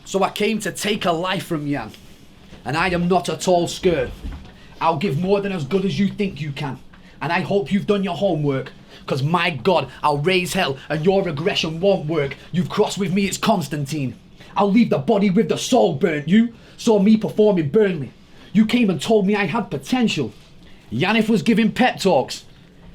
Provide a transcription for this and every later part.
So I came to take a life from Yan, and I am not a tall skirt. I'll give more than as good as you think you can, and I hope you've done your homework, cause my God, I'll raise hell and your aggression won't work. You've crossed with me, it's Constantine. I'll leave the body with the soul burnt. You saw me perform in Burnley. You came and told me I had potential. Yaneth was giving pep talks.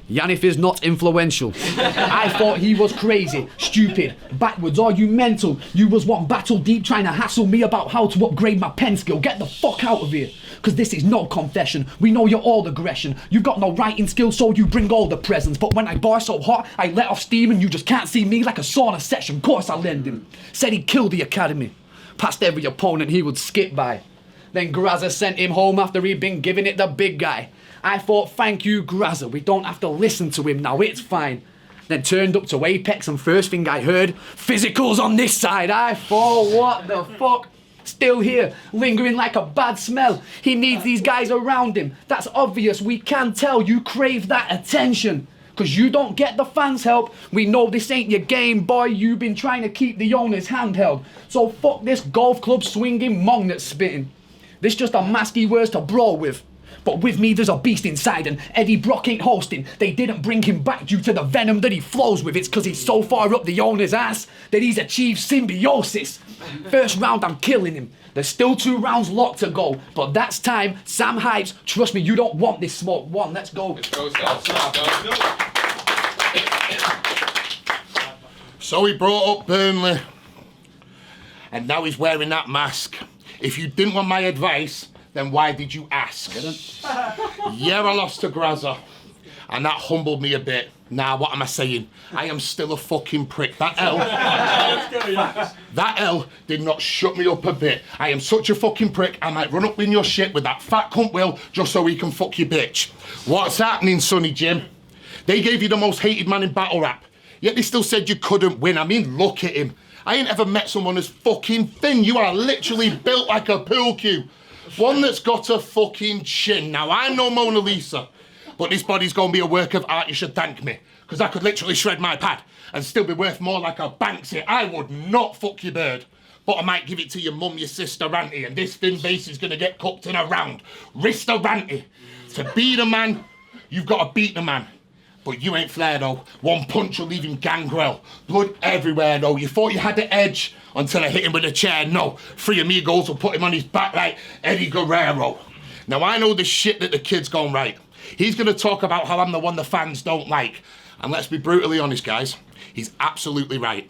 Yaneth is not influential. I thought he was crazy, stupid, backwards. Are you mental? You was one battle deep trying to hassle me about how to upgrade my pen skill. Get the fuck out of here, cause this is no confession. We know you're all aggression. You've got no writing skills, so you bring all the presents. But when I bar so hot, I let off steam and you just can't see me like a sauna session. Course I lend him. Said he'd kill the academy. Past every opponent he would skip by. Then Grazza sent him home after he'd been giving it the big guy. I thought, thank you, Grazza, we don't have to listen to him now, it's fine. Then turned up to Apex and first thing I heard, physicals on this side. I thought, what the fuck? Still here, lingering like a bad smell. He needs these guys around him. That's obvious, we can tell you crave that attention. Cause you don't get the fans' help. We know this ain't your game, boy. You've been trying to keep the owners handheld. So fuck this golf club swinging mong that's spitting. This just a mask he wears to brawl with. But with me there's a beast inside, and Eddie Brock ain't hosting. They didn't bring him back due to the venom that he flows with. It's cause he's so far up the owner's ass that he's achieved symbiosis. First round I'm killing him. There's still 2 rounds locked to go, but that's time. Sam Hypes, trust me, you don't want this smoke. One, let's go. Let's go, So he brought up Burnley, and now he's wearing that mask. If you didn't want my advice, then why did you ask? Yeah, I lost to Grazza, and that humbled me a bit. Now, what am I saying? I am still a fucking prick. That L did not shut me up a bit. I am such a fucking prick, I might run up in your shit with that fat cunt Will just so he can fuck your bitch. What's happening, Sonny Jim? They gave you the most hated man in battle rap, yet they still said you couldn't win. I mean, look at him. I ain't ever met someone as fucking thin. You are literally built like a pool cue. One that's got a fucking chin. Now, I'm no Mona Lisa, but this body's gonna be a work of art. You should thank me, because I could literally shred my pad and still be worth more like a Banksy. I would not fuck your bird, but I might give it to your mum, your sister, auntie, and this thin base is gonna get cooked in a round. Wrist auntie. To be the man, you've got to beat the man. But you ain't Flair though. One punch will leave him gangrel. Blood everywhere though. You thought you had the edge until I hit him with a chair. No, 3 amigos will put him on his back like Eddie Guerrero. Now I know the shit that the kid's gone right. He's gonna talk about how I'm the one the fans don't like. And let's be brutally honest, guys. He's absolutely right.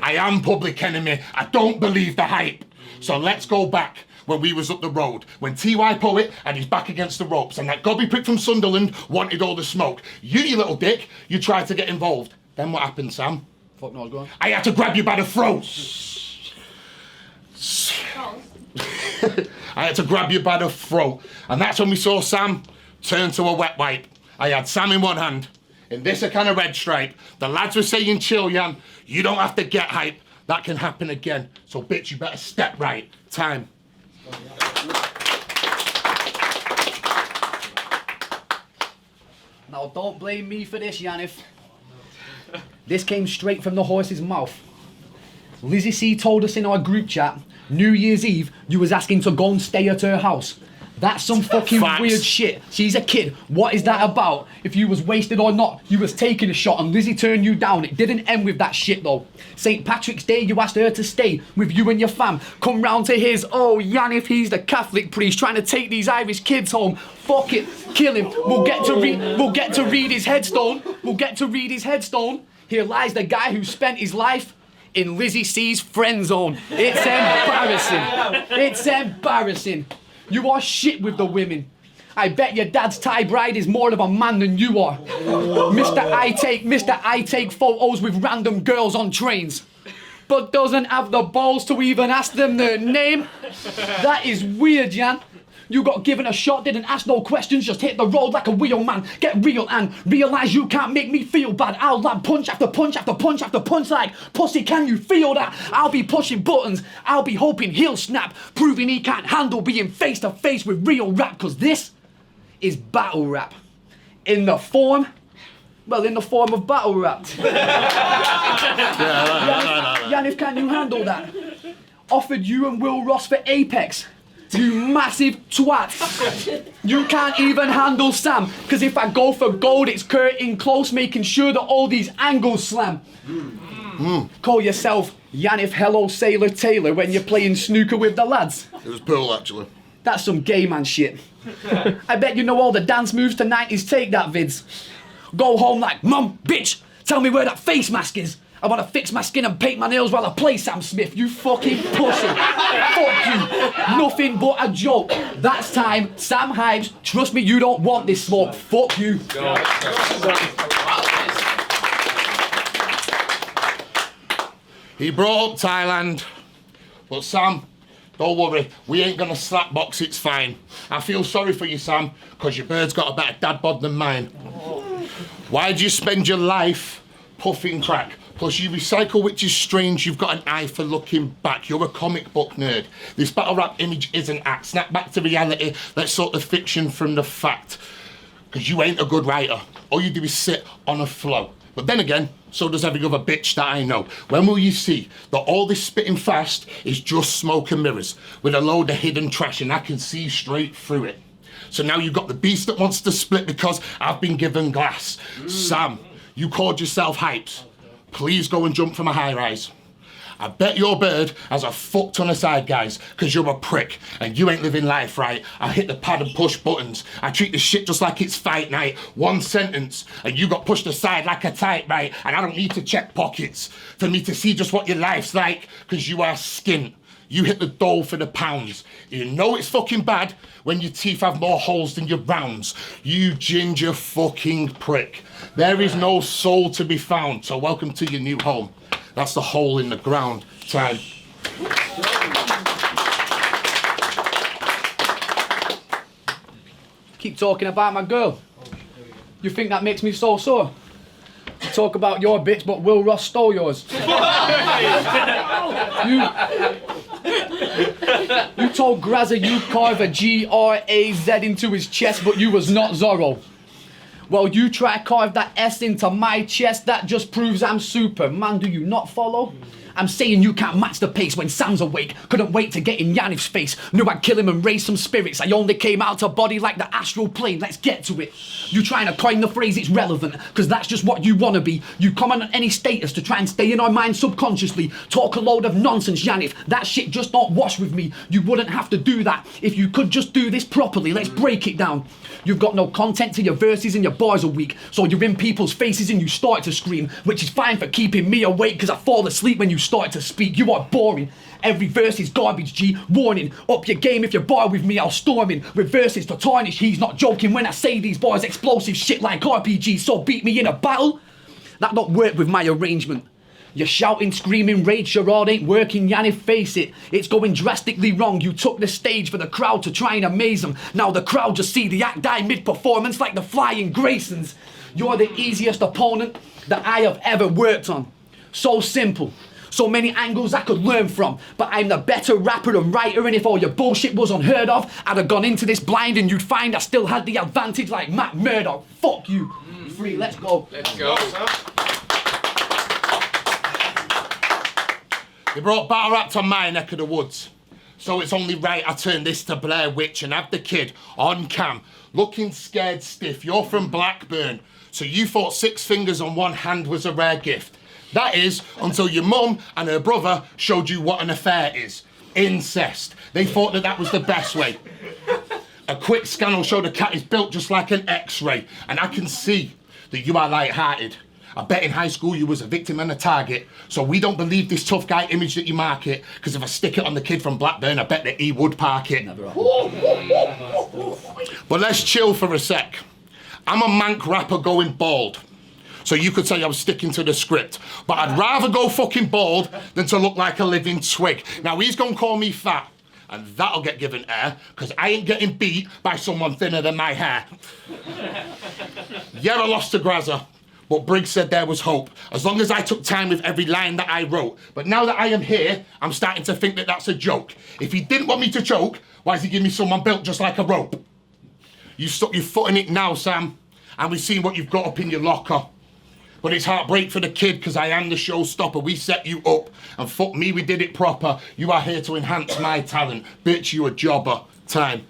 I am public enemy. I don't believe the hype. So let's go back when we was up the road, when T.Y. Poet had his back against the ropes and that gobby prick from Sunderland wanted all the smoke. You little dick, you tried to get involved. Then what happened, Sam? Fuck knows, go on. I had to grab you by the throat. I had to grab you by the throat. And that's when we saw Sam turn to a wet wipe. I had Sam in one hand, in this a kind of red stripe. The lads were saying, chill, Jan, you don't have to get hype. That can happen again. So bitch, you better step right. Time. Now don't blame me for this, Yaneth. This came straight from the horse's mouth. Lizzie C told us in our group chat, New Year's Eve, you was asking to go and stay at her house. That's some fucking weird shit. She's a kid. What is that about? If you was wasted or not, you was taking a shot and Lizzie turned you down. It didn't end with that shit though. St. Patrick's Day, you asked her to stay with you and your fam. Come round to his, oh, Yaneth, he's the Catholic priest trying to take these Irish kids home. Fuck it, kill him. We'll get to read his headstone. We'll get to read his headstone. Here lies the guy who spent his life in Lizzie C's friend zone. It's embarrassing. It's embarrassing. You are shit with the women. I bet your dad's Thai bride is more of a man than you are. Mr. I take photos with random girls on trains, but doesn't have the balls to even ask them their name. That is weird, Jan. You got given a shot, didn't ask no questions, just hit the road like a wheel man. Get real and realise you can't make me feel bad. I'll land punch after punch after punch after punch like pussy, can you feel that? I'll be pushing buttons, I'll be hoping he'll snap, proving he can't handle being face to face with real rap, cause this is battle rap. In the form of battle rap. Yaneth, can you handle that? offered you and Will Ross for Apex. You massive twat. You can't even handle Sam, because if I go for gold, it's curtain close, making sure that all these angles slam. Call yourself Yaneth Hello Sailor Taylor when you're playing snooker with the lads. It was Pearl, actually. That's some gay man shit. I bet you know all the dance moves to 90s take that vids. Go home like, Mum, bitch, tell me where that face mask is. I want to fix my skin and paint my nails while I play Sam Smith, you fucking pussy. Fuck you. Nothing but a joke. That's time. Sam Hives, trust me, you don't want this smoke. Fuck you. He brought up Thailand, but Sam, don't worry, we ain't gonna slapbox, it's fine. I feel sorry for you, Sam, because your bird's got a better dad bod than mine. Why'd you spend your life puffing crack? Plus you recycle, which is strange, you've got an eye for looking back. You're a comic book nerd. This battle rap image isn't act. Snap back to reality, let's sort the fiction from the fact. Because you ain't a good writer. All you do is sit on a flow. But then again, so does every other bitch that I know. When will you see that all this spitting fast is just smoke and mirrors with a load of hidden trash, and I can see straight through it? So now you've got the beast that wants to split because I've been given glass. Sam, you called yourself Hypes. Please go and jump from a high rise. I bet your bird has a fuck ton of side guys, because you're a prick and you ain't living life right. I hit the pad and push buttons. I treat the shit just like it's fight night. One sentence and you got pushed aside like a typewriter, and I don't need to check pockets for me to see just what your life's like, because you are skint. You hit the dole for the pounds. You know it's fucking bad when your teeth have more holes than your rounds. You ginger fucking prick. There is no soul to be found, so welcome to your new home. That's the hole in the ground. Time. Keep talking about my girl. You think that makes me so sore? You talk about your bitch, but Will Ross stole yours. You told Grazza you carve a G-R-A-Z into his chest, but you was not Zorro. Well, you try to carve that S into my chest, that just proves I'm Superman. Do you not follow? I'm saying you can't match the pace when Sam's awake. Couldn't wait to get in Yaneth's face. Knew I'd kill him and raise some spirits. I only came out to body like the astral plane. Let's get to it. You trying to coin the phrase, it's relevant, because that's just what you want to be. You comment on any status to try and stay in our minds subconsciously. Talk a load of nonsense, Yaneth. That shit just don't wash with me. You wouldn't have to do that if you could just do this properly. Let's break it down. You've got no content to your verses and your bars are weak. So you're in people's faces and you start to scream, which is fine for keeping me awake, because I fall asleep when you start to speak. You are boring. Every verse is garbage, G. Warning, up your game if you bar with me, I'll storm in. With verses to tarnish, he's not joking when I say these bars. Explosive shit like RPG, so beat me in a battle? That don't work with my arrangement. You're shouting, screaming, rage charade ain't working, Yaneth, face it. It's going drastically wrong. You took the stage for the crowd to try and amaze them. Now the crowd just see the act die mid-performance like the flying Graysons. You're the easiest opponent that I have ever worked on. So simple. So many angles I could learn from. But I'm the better rapper and writer, and if all your bullshit was unheard of, I'd have gone into this blind and you'd find I still had the advantage like Matt Murdock. Fuck you. Free, let's go. Let's go. They brought battle rap to my neck of the woods. So it's only right I turn this to Blair Witch and have the kid on cam, looking scared stiff. You're from Blackburn, so you thought 6 fingers on one hand was a rare gift. That is, until your mum and her brother showed you what an affair is. Incest. They thought that was the best way. A quick scan will show the cat is built just like an X-ray, and I can see that you are light-hearted. I bet in high school you was a victim and a target, so we don't believe this tough guy image that you market, because if I stick it on the kid from Blackburn, I bet that he would park it. But let's chill for a sec. I'm a mank rapper going bald, so you could say I was sticking to the script, but I'd rather go fucking bald than to look like a living twig. Now he's gonna call me fat, and that'll get given air, because I ain't getting beat by someone thinner than my hair. Yeah, I lost to Grazza. But Briggs said there was hope, as long as I took time with every line that I wrote. But now that I am here, I'm starting to think that that's a joke. If he didn't want me to choke, why does he give me someone built just like a rope? You stuck your foot in it now, Sam, and we've seen what you've got up in your locker. But it's heartbreak for the kid because I am the showstopper. We set you up and fuck me, we did it proper. You are here to enhance my talent. Bitch, you a jobber. Time.